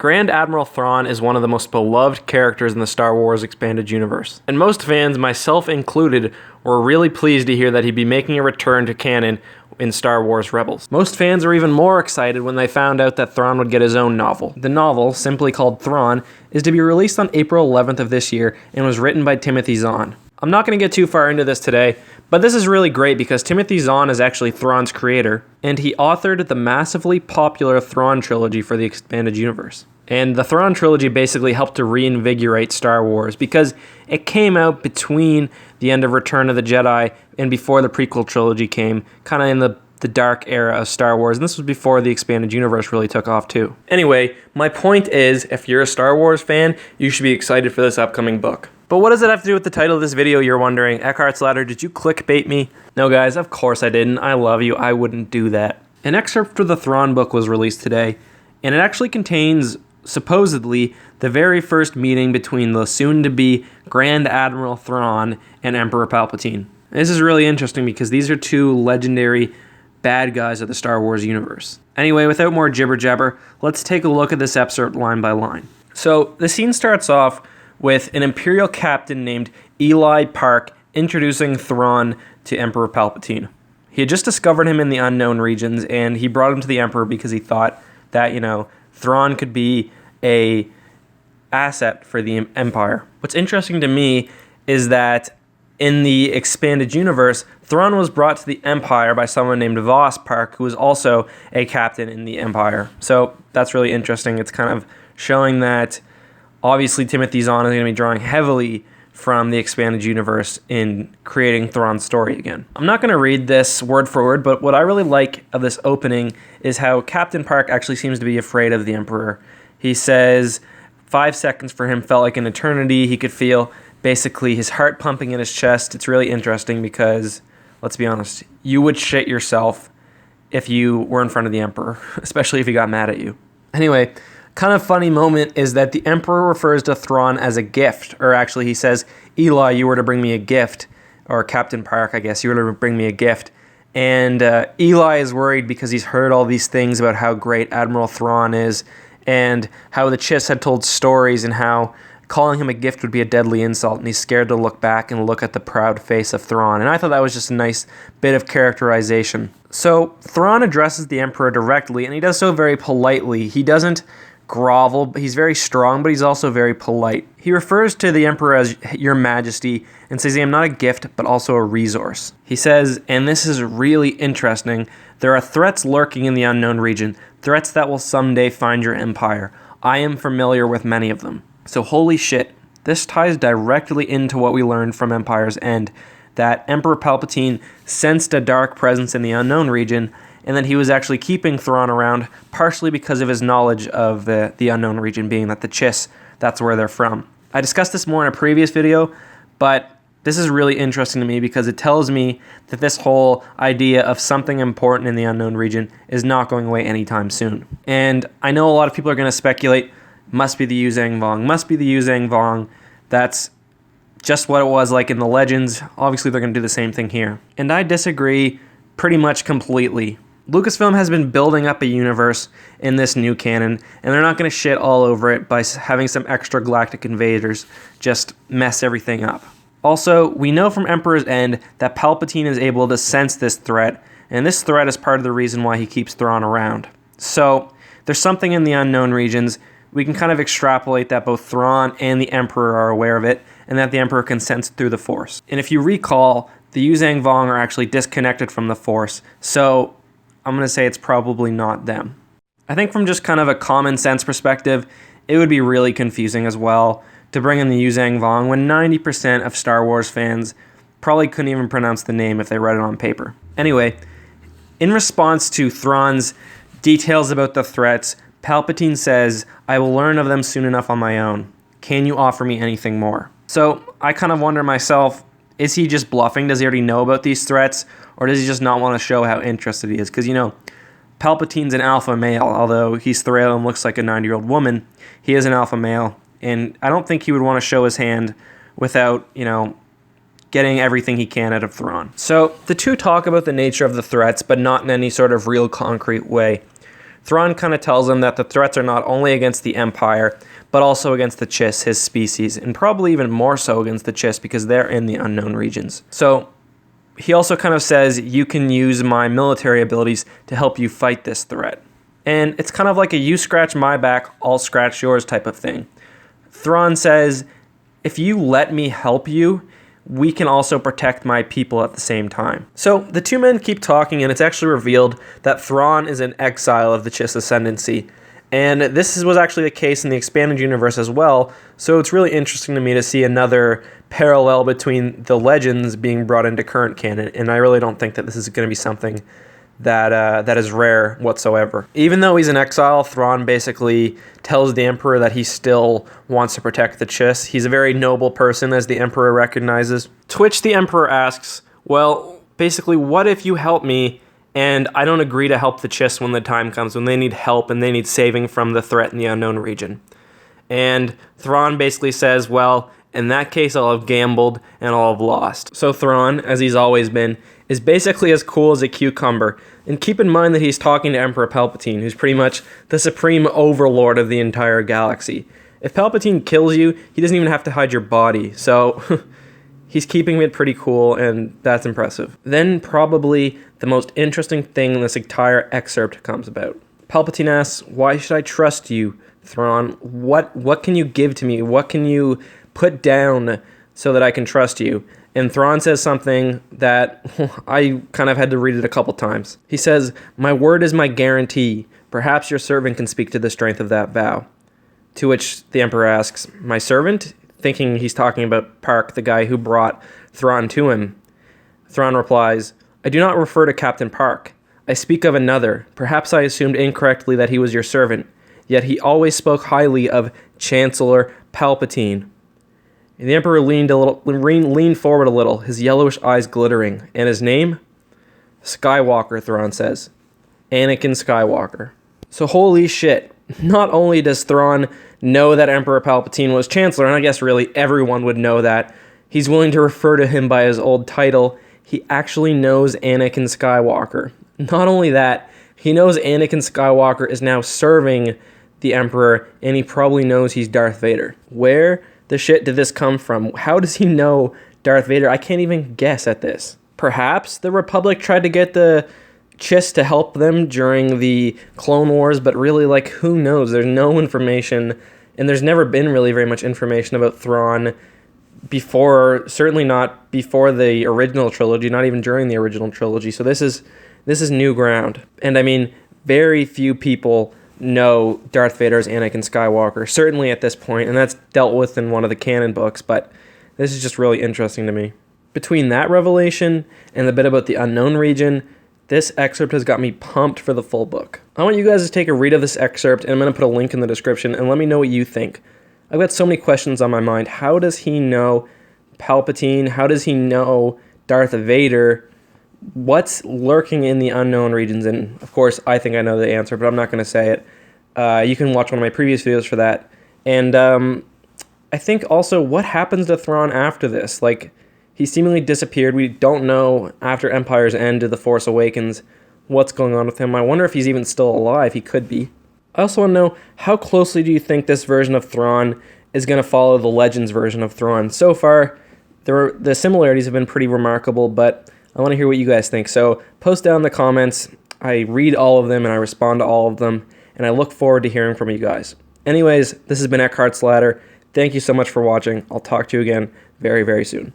Grand Admiral Thrawn is one of the most beloved characters in the Star Wars expanded universe, and most fans, myself included, were really pleased to hear that he'd be making a return to canon in Star Wars Rebels. Most fans are even more excited when they found out that Thrawn would get his own novel. The novel, simply called Thrawn, is to be released on April 11th of this year and was written by Timothy Zahn. I'm not going to get too far into this today, but this is really great because Timothy Zahn is actually Thrawn's creator, and he authored the massively popular Thrawn trilogy for the expanded universe. And the Thrawn trilogy basically helped to reinvigorate Star Wars because it came out between the end of Return of the Jedi and before the prequel trilogy came, kind of in the dark era of Star Wars, and this was before the expanded universe really took off too. Anyway, my point is, if you're a Star Wars fan, you should be excited for this upcoming book. But what does it have to do with the title of this video, you're wondering? Eckhart's Ladder, did you clickbait me? No guys, of course I didn't. I love you. I wouldn't do that. An excerpt for the Thrawn book was released today, and it actually contains, supposedly, the very first meeting between the soon-to-be Grand Admiral Thrawn and Emperor Palpatine. This is really interesting because these are two legendary bad guys of the Star Wars universe. Anyway, without more jibber-jabber, let's take a look at this excerpt line by line. So, the scene starts off with an Imperial captain named Eli Park introducing Thrawn to Emperor Palpatine. He had just discovered him in the unknown regions, and he brought him to the Emperor because he thought that, Thrawn could be a asset for the Empire. What's interesting to me is that in the expanded universe, Thrawn was brought to the Empire by someone named Voss Park, who was also a captain in the Empire. So that's really interesting. It's kind of showing that obviously Timothy Zahn is going to be drawing heavily from the expanded universe in creating Thrawn's story again. I'm not going to read this word for word, but what I really like of this opening is how Captain Park actually seems to be afraid of the Emperor. He says 5 seconds for him felt like an eternity. He could feel basically his heart pumping in his chest. It's really interesting because, let's be honest, you would shit yourself if you were in front of the Emperor, especially if he got mad at you. Anyway, kind of funny moment is that the Emperor refers to Thrawn as a gift, or actually he says, Eli, you were to bring me a gift, or Captain Park, I guess, you were to bring me a gift. And Eli is worried because he's heard all these things about how great Admiral Thrawn is, and how the Chiss had told stories and how calling him a gift would be a deadly insult, and he's scared to look back and look at the proud face of Thrawn. And I thought that was just a nice bit of characterization. So Thrawn addresses the Emperor directly, and he does so very politely. He doesn't grovel. He's very strong, but he's also very polite. He refers to the Emperor as Your Majesty and says, I am not a gift, but also a resource. He says, and this is really interesting, there are threats lurking in the unknown region, threats that will someday find your empire. I am familiar with many of them. So holy shit, this ties directly into what we learned from Empire's End, that Emperor Palpatine sensed a dark presence in the unknown region, and that he was actually keeping Thrawn around, partially because of his knowledge of the unknown region, being that the Chiss, that's where they're from. I discussed this more in a previous video, but this is really interesting to me because it tells me that this whole idea of something important in the unknown region is not going away anytime soon. And I know a lot of people are going to speculate, must be the Yuuzhan Vong, must be the Yuuzhan Vong. That's just what it was like in the Legends. Obviously, they're going to do the same thing here. And I disagree pretty much completely. Lucasfilm has been building up a universe in this new canon, and they're not going to shit all over it by having some extra galactic invaders just mess everything up. Also, we know from Emperor's End that Palpatine is able to sense this threat, and this threat is part of the reason why he keeps Thrawn around. So, there's something in the unknown regions. We can kind of extrapolate that both Thrawn and the Emperor are aware of it, and that the Emperor can sense it through the Force. And if you recall, the Yuuzhan Vong are actually disconnected from the Force, so I'm going to say it's probably not them. I think from just kind of a common sense perspective, it would be really confusing as well to bring in the Yuuzhan Vong when 90% of Star Wars fans probably couldn't even pronounce the name if they read it on paper. Anyway, in response to Thrawn's details about the threats, Palpatine says, I will learn of them soon enough on my own. Can you offer me anything more? So I kind of wonder myself, is he just bluffing? Does he already know about these threats? Or does he just not want to show how interested he is? Because, Palpatine's an alpha male. Although he's Thrawn and looks like a 90-year-old woman, he is an alpha male. And I don't think he would want to show his hand without, getting everything he can out of Thrawn. So the two talk about the nature of the threats, but not in any sort of real concrete way. Thrawn kind of tells him that the threats are not only against the Empire, but also against the Chiss, his species, and probably even more so against the Chiss because they're in the unknown regions. So he also kind of says, you can use my military abilities to help you fight this threat. And it's kind of like a you scratch my back, I'll scratch yours type of thing. Thrawn says, if you let me help you, we can also protect my people at the same time. So the two men keep talking, and it's actually revealed that Thrawn is an exile of the Chiss ascendancy. And this was actually the case in the expanded universe as well, so it's really interesting to me to see another parallel between the legends being brought into current canon, and I really don't think that this is going to be something that is rare whatsoever. Even though he's in exile, Thrawn basically tells the Emperor that he still wants to protect the Chiss. He's a very noble person, as the Emperor recognizes. To which the Emperor asks, well, basically, what if you help me and I don't agree to help the Chiss when the time comes, when they need help and they need saving from the threat in the unknown region? And Thrawn basically says, well, in that case, I'll have gambled and I'll have lost. So Thrawn, as he's always been, is basically as cool as a cucumber. And keep in mind that he's talking to Emperor Palpatine, who's pretty much the supreme overlord of the entire galaxy. If Palpatine kills you, he doesn't even have to hide your body. So he's keeping it pretty cool, and that's impressive. Then probably the most interesting thing in this entire excerpt comes about. Palpatine asks, why should I trust you, Thrawn? What can you give to me? What can you put down so that I can trust you? And Thrawn says something that I kind of had to read it a couple times. He says, my word is my guarantee. Perhaps your servant can speak to the strength of that vow. To which the Emperor asks, my servant? Thinking he's talking about Park, the guy who brought Thrawn to him. Thrawn replies, I do not refer to Captain Park. I speak of another. Perhaps I assumed incorrectly that he was your servant. Yet he always spoke highly of Chancellor Palpatine. And the Emperor leaned forward a little, his yellowish eyes glittering. And his name? Skywalker, Thrawn says. Anakin Skywalker. So holy shit. Not only does Thrawn know that Emperor Palpatine was Chancellor, and I guess really everyone would know that, he's willing to refer to him by his old title, he actually knows Anakin Skywalker. Not only that, he knows Anakin Skywalker is now serving the Emperor, and he probably knows he's Darth Vader. Where the shit did this come from? How does he know Darth Vader? I can't even guess at this. Perhaps the Republic tried to get the Chiss to help them during the Clone Wars, but really, like, who knows? There's no information, and there's never been really very much information about Thrawn before, certainly not before the original trilogy, not even during the original trilogy. So this is new ground. And I mean, very few people know Darth Vader as Anakin Skywalker, certainly at this point, and that's dealt with in one of the canon books, but this is just really interesting to me. Between that revelation and the bit about the unknown region, this excerpt has got me pumped for the full book. I want you guys to take a read of this excerpt, and I'm going to put a link in the description, and let me know what you think. I've got so many questions on my mind. How does he know Palpatine? How does he know Darth Vader? What's lurking in the unknown regions? And of course, I think I know the answer, but I'm not going to say it. You can watch one of my previous videos for that. And I think also, what happens to Thrawn after this? Like, he seemingly disappeared. We don't know after Empire's End to The Force Awakens what's going on with him. I wonder if he's even still alive. He could be. I also want to know, how closely do you think this version of Thrawn is going to follow the Legends version of Thrawn? So far, the similarities have been pretty remarkable, but I want to hear what you guys think. So post down in the comments. I read all of them and I respond to all of them, and I look forward to hearing from you guys. Anyways, this has been Eckhart's Ladder. Thank you so much for watching. I'll talk to you again very, very soon.